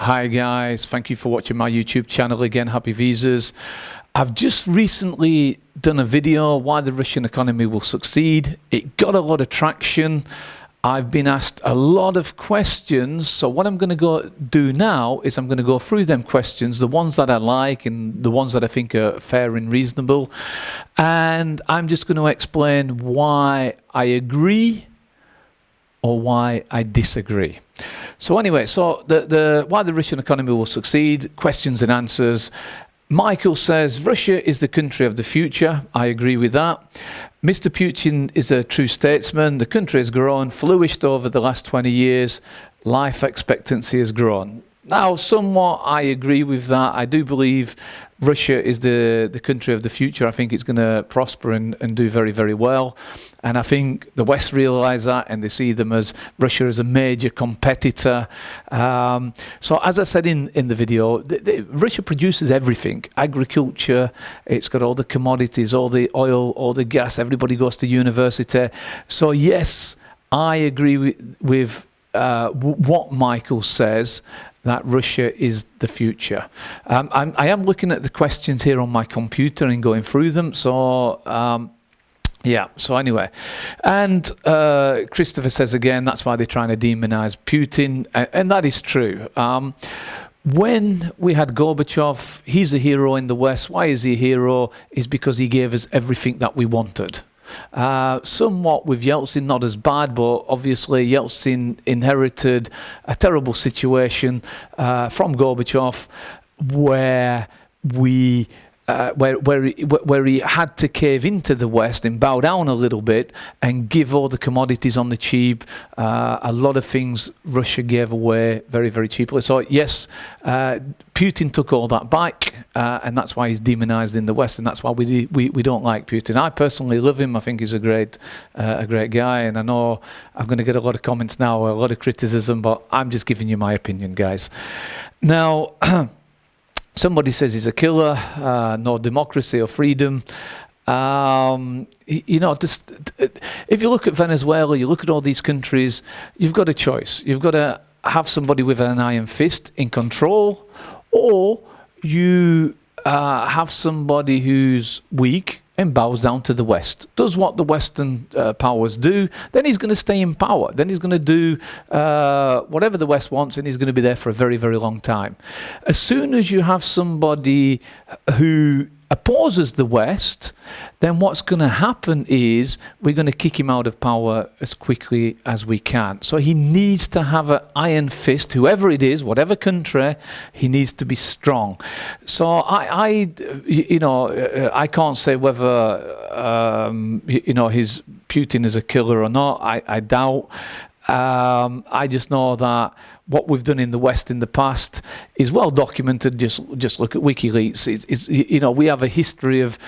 Hi guys, thank you for watching my YouTube channel again, Happy Visas. I've just recently done a video, why the Russian economy will succeed. It got a lot of traction. I've been asked a lot of questions, so what I'm going to go do now is I'm going to go through them questions, the ones that I like and the ones that I think are fair and reasonable, and I'm just going to explain why I agree or why I disagree. So anyway, so why the Russian economy will succeed, questions and answers. Michael says, Russia is the country of the future. I agree with that. Mr. Putin is a true statesman. The country has grown, flourished over the last 20 years. Life expectancy has grown. Now, somewhat I agree with that. I do believe Russia is the country of the future. I think it's going to prosper and do very, very well. And I think the West realise that and they see them as Russia as a major competitor. So as I said in the video, Russia produces everything. Agriculture, it's got all the commodities, all the oil, all the gas, everybody goes to university. So yes, I agree with what Michael says, that Russia is the future. I am looking at the questions here on my computer and going through them. So yeah, so anyway. And Christopher says again, that's why they're trying to demonize Putin. And that is true. When we had Gorbachev, he's a hero in the West. Why is he a hero? Is because he gave us everything that we wanted. Somewhat with Yeltsin, not as bad, but obviously Yeltsin inherited a terrible situation from Gorbachev, where where he had to cave into the West and bow down a little bit and give all the commodities on the cheap. A lot of things Russia gave away very, very cheaply. So yes, Putin took all that back, and that's why he's demonized in the West, and that's why we don't like Putin. I personally love him. I think he's a great guy, and I know I'm going to get a lot of comments now, a lot of criticism, but I'm just giving you my opinion, guys. Now, somebody says he's a killer, no democracy or freedom. You know, just if you look at Venezuela, you look at all these countries, you've got a choice. You've got to have somebody with an iron fist in control, or you have somebody who's weak and bows down to the West, does what the Western powers do, then he's going to stay in power. Then he's going to do whatever the West wants, and he's going to be there for a very, very long time. As soon as you have somebody who opposes the West, then what's going to happen is we're going to kick him out of power as quickly as we can. So he needs to have an iron fist, whoever it is, whatever country, he needs to be strong. So you know, I can't say whether you know, Putin is a killer or not. I doubt. I just know that what we've done in the West in the past is well documented. Just look at WikiLeaks. It's, you know, we have a history of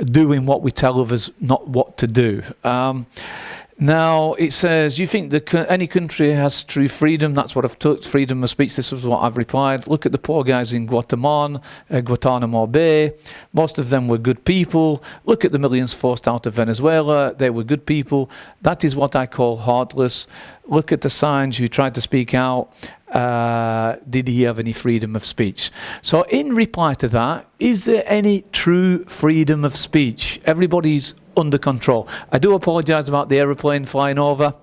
doing what we tell others not what to do. Now, it says, you think that any country has true freedom? That's what I've took, freedom of speech. This is what I've replied. Look at the poor guys in Guantanamo Bay. Most of them were good people. Look at the millions forced out of Venezuela. They were good people. That is what I call heartless. Look at the signs who tried to speak out. Did he have any freedom of speech? So in reply to that, is there any true freedom of speech? Everybody's under control. I do apologize about the aeroplane flying over,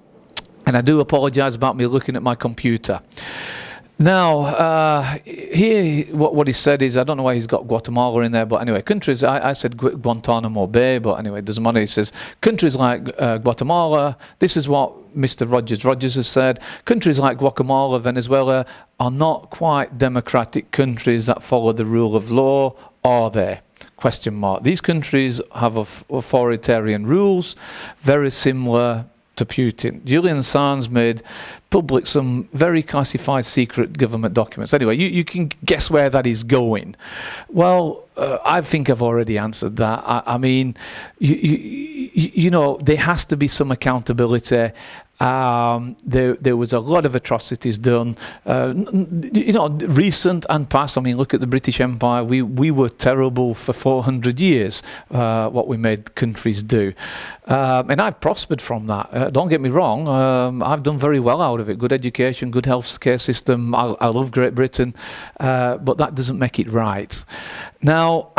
and I do apologize about me looking at my computer. Now, here, what he said is, I don't know why he's got Guatemala in there, but anyway, countries, I said Guantanamo Bay, but anyway, it doesn't matter. He says, countries like Guatemala, this is what Mr. Rogers has said, countries like Guatemala, Venezuela are not quite democratic countries that follow the rule of law, are they? Question mark. These countries have authoritarian rules, very similar to Putin. Julian Assange made public some very classified secret government documents. Anyway, you can guess where that is going. Well, I think I've already answered that. I mean, you know, there has to be some accountability. There was a lot of atrocities done, recent and past. I mean, look at the British Empire. We were terrible for 400 years, what we made countries do. And I've prospered from that. Don't get me wrong. I've done very well out of it. Good education, good health care system. I love Great Britain, but that doesn't make it right. Now,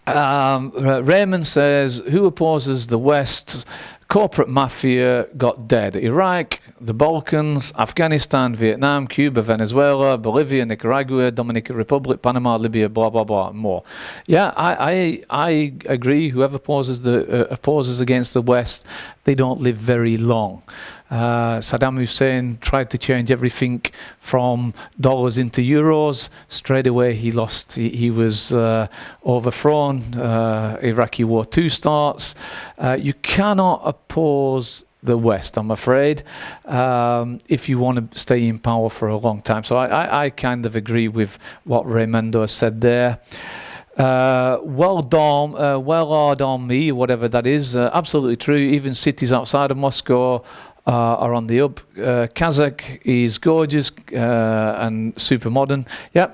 Raymond says, who opposes the West? Corporate mafia got dead. Iraq, the Balkans, Afghanistan, Vietnam, Cuba, Venezuela, Bolivia, Nicaragua, Dominican Republic, Panama, Libya, blah, blah, blah, and more. Yeah, I agree. Whoever opposes against the West, they don't live very long. Saddam Hussein tried to change everything from dollars into euros. Straight away he lost. He was overthrown. Iraqi War 2 starts. You cannot oppose the West, I'm afraid, if you want to stay in power for a long time. So I kind of agree with what Raimondo said there. Well hard on me, whatever that is. Absolutely true. Even cities outside of Moscow are on the up. Kazakh is gorgeous and super modern. Yeah,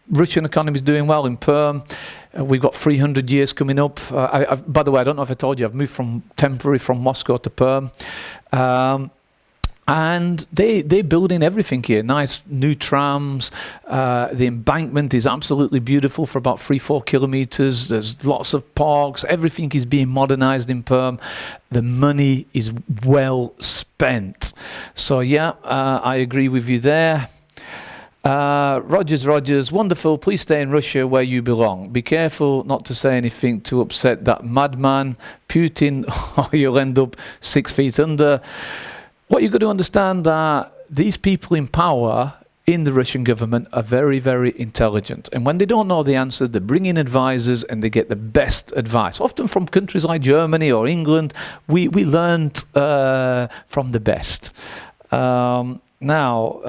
Russian economy is doing well in Perm. We've got 300 years coming up. By the way, I don't know if I told you, I've moved temporary from Moscow to Perm. And they're building everything here. Nice new trams. The embankment is absolutely beautiful for about 3-4 kilometers. There's lots of parks. Everything is being modernized in Perm. The money is well spent. So yeah, I agree with you there. Rogers, wonderful. Please stay in Russia where you belong. Be careful not to say anything to upset that madman, Putin, or you'll end up 6 feet under. What you've got to understand that these people in power in the Russian government are very, very intelligent. And when they don't know the answer, they bring in advisors and they get the best advice. Often from countries like Germany or England, we learned from the best. Now,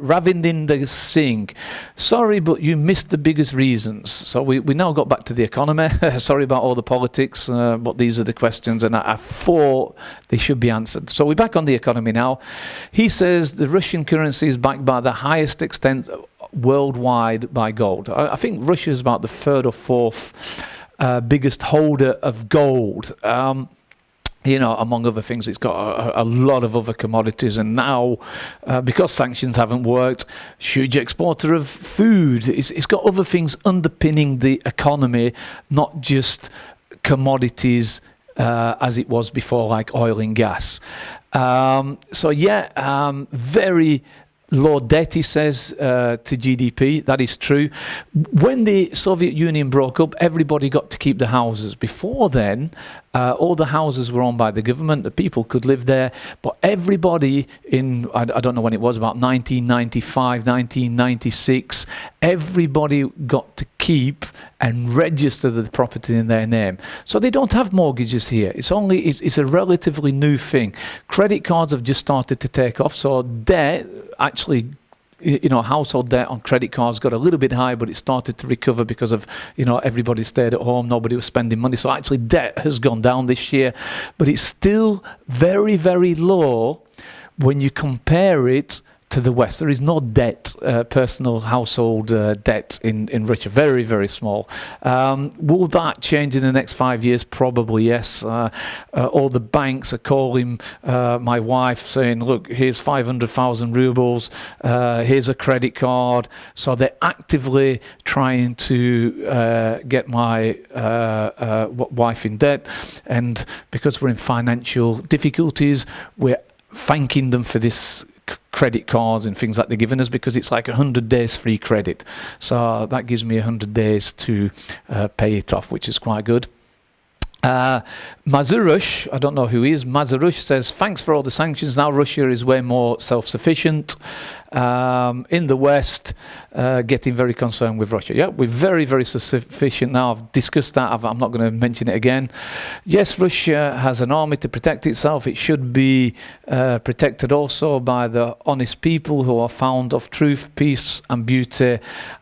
Ravinder Singh, sorry, but you missed the biggest reasons. So we now got back to the economy. Sorry about all the politics, but these are the questions, and I thought they should be answered. So we're back on the economy now. He says the Russian currency is backed by the highest extent worldwide by gold. I think Russia is about the 3rd or 4th biggest holder of gold. Among other things, it's got a lot of other commodities, and now, because sanctions haven't worked, huge exporter of food. It's got other things underpinning the economy, not just commodities as it was before, like oil and gas. Very low debt, he says, to GDP. That is true. When the Soviet Union broke up, everybody got to keep the houses. Before then, all the houses were owned by the government. The people could live there. But everybody in, I don't know when it was, about 1995, 1996, everybody got to keep and register the property in their name. So they don't have mortgages here. It's a relatively new thing. Credit cards have just started to take off. So debt, actually, household debt on credit cards got a little bit high, but it started to recover because of, everybody stayed at home, nobody was spending money. So actually debt has gone down this year, but it's still very, very low when you compare it to the West. There is no debt, personal household debt in Russia. Very, very small. Will that change in the next 5 years? Probably yes. All the banks are calling my wife saying, look, here's 500,000 rubles, here's a credit card. So they're actively trying to get my wife in debt. And because we're in financial difficulties, we're thanking them for this credit cards and things like they're giving us, because it's like 100 days free credit. So that gives me 100 days to pay it off, which is quite good. Mazurush, I don't know who he is, Mazurush says, thanks for all the sanctions. Now Russia is way more self-sufficient. In the West, getting very concerned with Russia. Yeah, we're very, very sufficient now. I've discussed that. I'm not going to mention it again. Yes, Russia has an army to protect itself. It should be protected also by the honest people who are fond of truth, peace and beauty.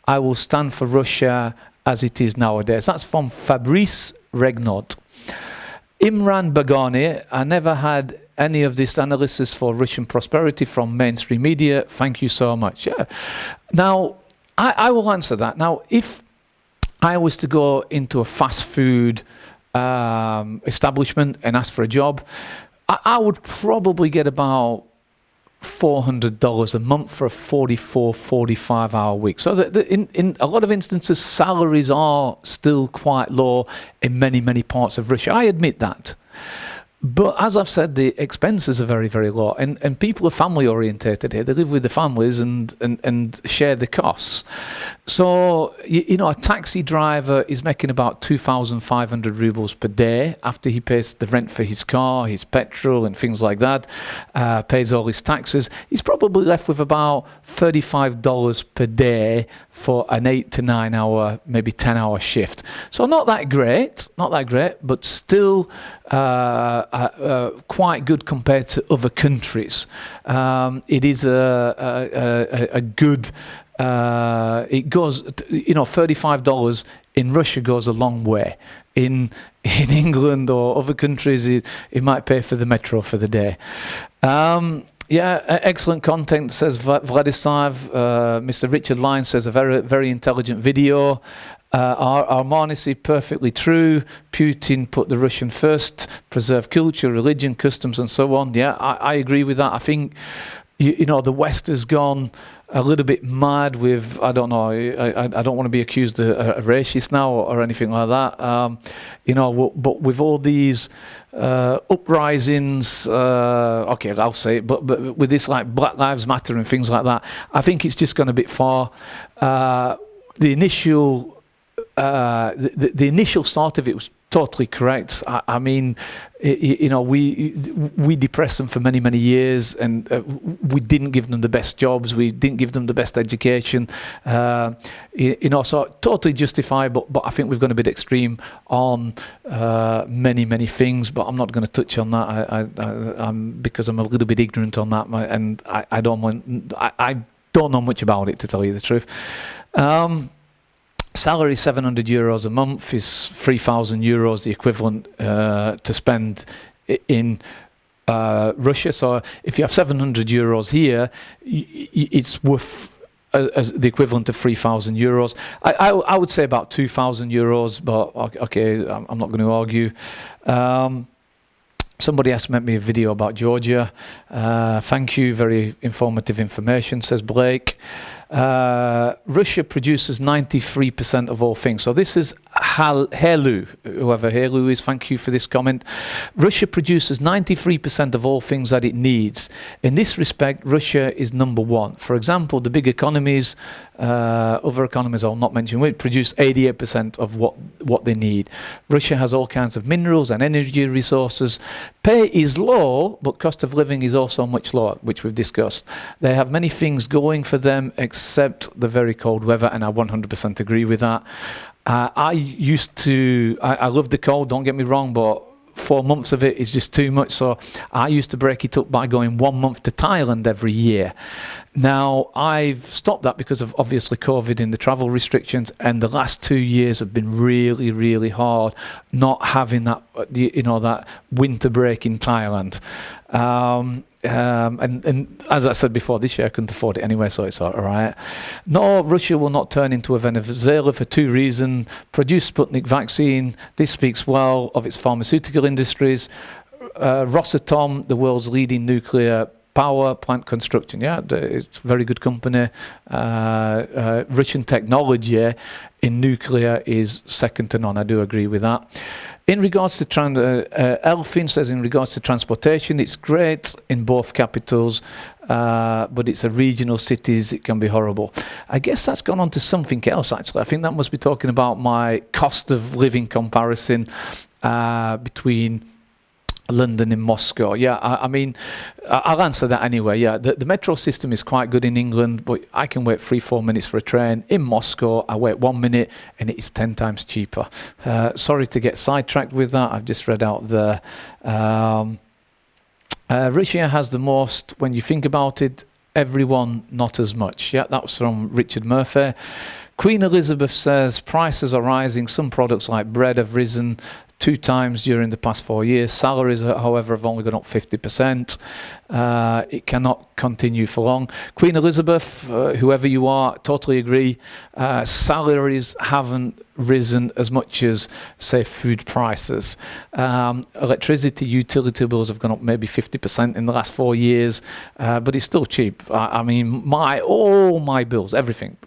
I will stand for Russia as it is nowadays. That's from Fabrice Regnault. Imran Bagani, I never had any of this analysis for Russian prosperity from mainstream media. Thank you so much. Yeah. Now, I will answer that. Now, if I was to go into a fast food establishment and ask for a job, I would probably get about $400 a month for a 44, 45-hour week. So in a lot of instances, salaries are still quite low in many, many parts of Russia. I admit that. But as I've said, the expenses are very, very low. And people are family orientated here. They live with the families and share the costs. So, you know, a taxi driver is making about 2,500 rubles per day after he pays the rent for his car, his petrol and things like that, pays all his taxes. He's probably left with about $35 per day for an 8 to 9 hour, maybe 10-hour shift. So not that great, but still quite good compared to other countries. It is a good. It goes, you know, $35 in Russia goes a long way. In England or other countries, it might pay for the metro for the day. Yeah, excellent content, says Vladislav. Mr. Richard Lyne says a very, very intelligent video. Armanisi, perfectly true. Putin put the Russian first, preserve culture, religion, customs, and so on. Yeah, I agree with that. I think, you know, the West has gone a little bit mad with, I don't know, I don't want to be accused of racist now or anything like that. You know, but with all these uprisings, okay, I'll say it, but with this like Black Lives Matter and things like that, I think it's just gone a bit far. The initial start of it was totally correct. I mean, you know, we depressed them for many, many years, and we didn't give them the best jobs. We didn't give them the best education. You know, so totally justified. But I think we've gone a bit extreme on many, many things. But I'm not going to touch on that. I'm because I'm a little bit ignorant on that, and I don't know much about it, to tell you the truth. Salary €700 a month is 3,000 euros, the equivalent to spend in Russia. So if you have 700 euros here, it's worth as the equivalent of 3,000 euros. I would say about 2,000 euros, but okay, I'm not going to argue. Somebody has made me a video about Georgia. Thank you, very informative information, says Blake. Russia produces 93% of all things. So this is Helu, whoever Helu is, thank you for this comment. Russia produces 93% of all things that it needs. In this respect, Russia is number one. For example, the big economies, other economies I'll not mention, will produce 88% of what they need. Russia has all kinds of minerals and energy resources. Pay is low, but cost of living is also much lower, which we've discussed. They have many things going for them except the very cold weather, and I 100% agree with that. I love the cold, don't get me wrong, but 4 months of it is just too much. So I used to break it up by going 1 month to Thailand every year. Now I've stopped that because of obviously COVID and the travel restrictions, and the last 2 years have been really, really hard not having that, you know, that winter break in Thailand. And as I said before, this year I couldn't afford it anyway, so it's all right. No, Russia will not turn into a Venezuela for 2 reasons. Produce Sputnik vaccine. This speaks well of its pharmaceutical industries. Rosatom, the world's leading nuclear power plant construction. Yeah, it's a very good company. Russian technology in nuclear is second to none. I do agree with that. In regards to Elfin says, in regards to transportation, it's great in both capitals, but it's a regional cities, it can be horrible. I guess that's gone on to something else, actually. I think that must be talking about my cost of living comparison between London and Moscow. Yeah, I mean, I'll answer that anyway. Yeah, the metro system is quite good in England, but I can wait 3-4 minutes for a train. In Moscow, I wait 1 minute and it is 10 times cheaper. Sorry to get sidetracked with that. I've just read out there. Russia has the most, when you think about it, everyone not as much. Yeah, that was from Richard Murphy. Queen Elizabeth says prices are rising. Some products like bread have risen 2 times during the past 4 years. Salaries, however, have only gone up 50%. It cannot continue for long. Queen Elizabeth, whoever you are, totally agree. Salaries haven't risen as much as, say, food prices. Electricity utility bills have gone up maybe 50% in the last 4 years, but it's still cheap. I mean, all my bills, everything,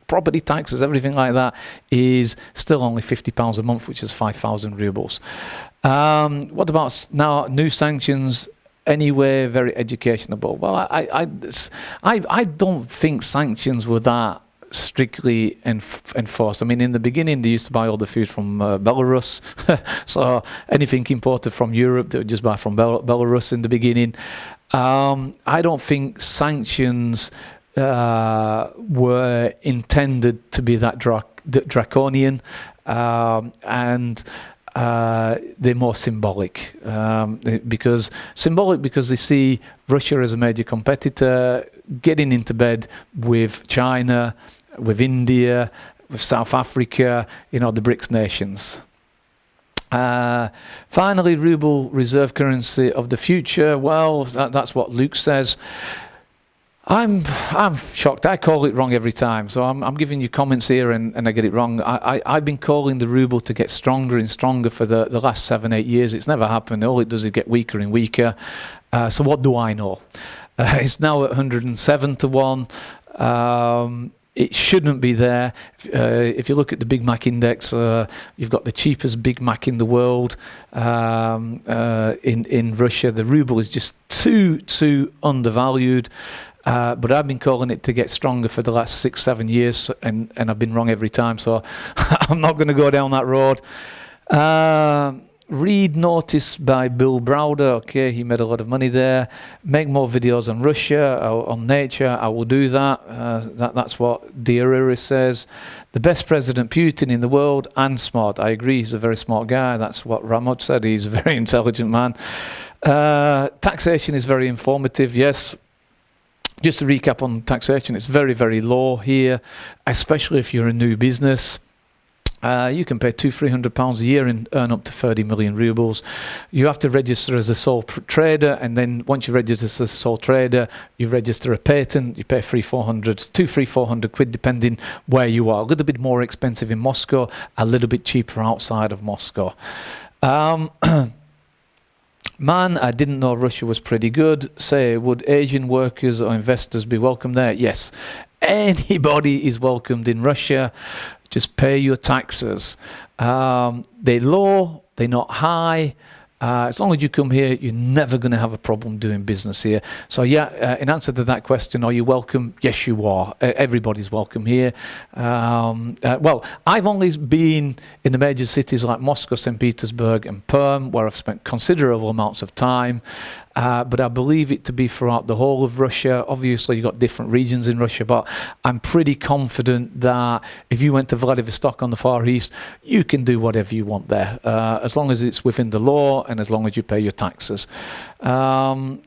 property taxes, everything like that, is still only £50 a month, which is 5,000 rubles. What about now new sanctions? Anyway, very educational. Well, I don't think sanctions were that strictly enforced. I mean, in the beginning, they used to buy all the food from Belarus. So anything imported from Europe, they would just buy from Belarus in the beginning. I don't think sanctions were intended to be that draconian, and they're more symbolic, because they see Russia as a major competitor, getting into bed with China, with India, with South Africa, the BRICS nations. Finally, ruble reserve currency of the future. Well, that's what Luke says. I'm shocked. I call it wrong every time. So I'm giving you comments here and I get it wrong. I've been calling the ruble to get stronger and stronger for the last 7-8 years. It's never happened. All it does is get weaker and weaker. So what do I know? It's now at 107 to 1. It shouldn't be there. If you look at the Big Mac index, you've got the cheapest Big Mac in the world. In Russia, the ruble is just too undervalued. But I've been calling it to get stronger for the last 6-7 years, and I've been wrong every time. So I'm not going to go down that road. Read notice by Bill Browder. Okay, he made a lot of money there. Make more videos on Russia, on nature. I will do that. That's what Diarira says. The best president, Putin, in the world, and smart. I agree, he's a very smart guy. That's what Ramot said. He's a very intelligent man. Taxation is very informative, yes. Just to recap on taxation, it's very, very low here, especially if you're a new business. You can pay £200-300 a year and earn up to 30 million rubles. You have to register as a sole trader, and then once you register as a sole trader, you register a patent. You pay 300-400 quid, depending where you are. A little bit more expensive in Moscow, a little bit cheaper outside of Moscow. Man, I didn't know Russia was pretty good. Say, would Asian workers or investors be welcome there? Yes. Anybody is welcomed in Russia. Just pay your taxes. They're low, they're not high. As long as you come here, you're never going to have a problem doing business here. So yeah, in answer to that question, are you welcome? Yes, you are. Everybody's welcome here. Well, I've only been in the major cities like Moscow, St. Petersburg and Perm, where I've spent considerable amounts of time. But I believe it to be throughout the whole of Russia. Obviously, you've got different regions in Russia, but I'm pretty confident that if you went to Vladivostok on the Far East, you can do whatever you want there, as long as it's within the law and as long as you pay your taxes. Now,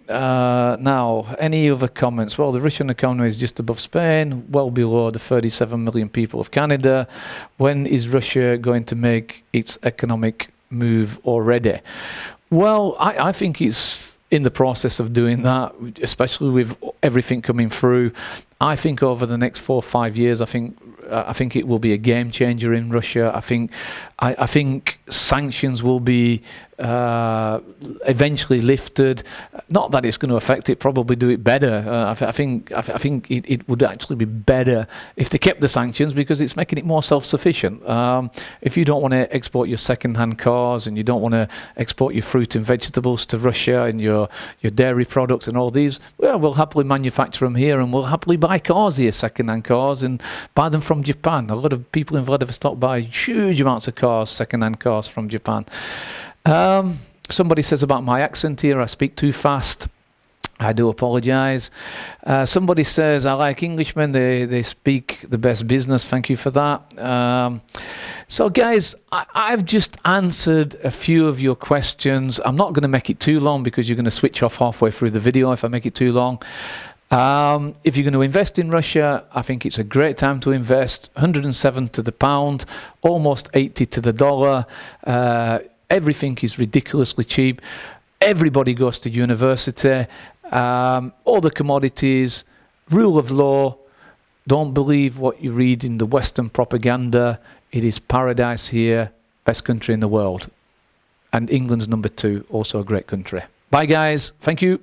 any other comments? Well, the Russian economy is just above Spain, well below the 37 million people of Canada. When is Russia going to make its economic move already? Well, I think it's in the process of doing that, especially with everything coming through. I think over the next 4 or 5 years, I think it will be a game changer in Russia. I think sanctions will be eventually lifted. Not that it's going to affect it, probably do it better. I think it would actually be better if they kept the sanctions, because it's making it more self-sufficient. If you don't want to export your second-hand cars and you don't want to export your fruit and vegetables to Russia and your dairy products and all these, well, we'll happily manufacture them here and we'll happily buy cars here, second-hand cars, and buy them from Japan. A lot of people in Vladivostok buy huge amounts of cars, second-hand cars from Japan. Somebody says about my accent here, I speak too fast. I do apologize. Somebody says, I like Englishmen, they speak the best business. Thank you for that. So guys, I've just answered a few of your questions. I'm not going to make it too long because you're going to switch off halfway through the video if I make it too long. If you're going to invest in Russia, I think it's a great time to invest. 107 to the pound, almost 80 to the dollar. Everything is ridiculously cheap. Everybody goes to university. All the commodities, rule of law. Don't believe what you read in the Western propaganda. It is paradise here, best country in the world. And England's number 2, also a great country. Bye guys, thank you.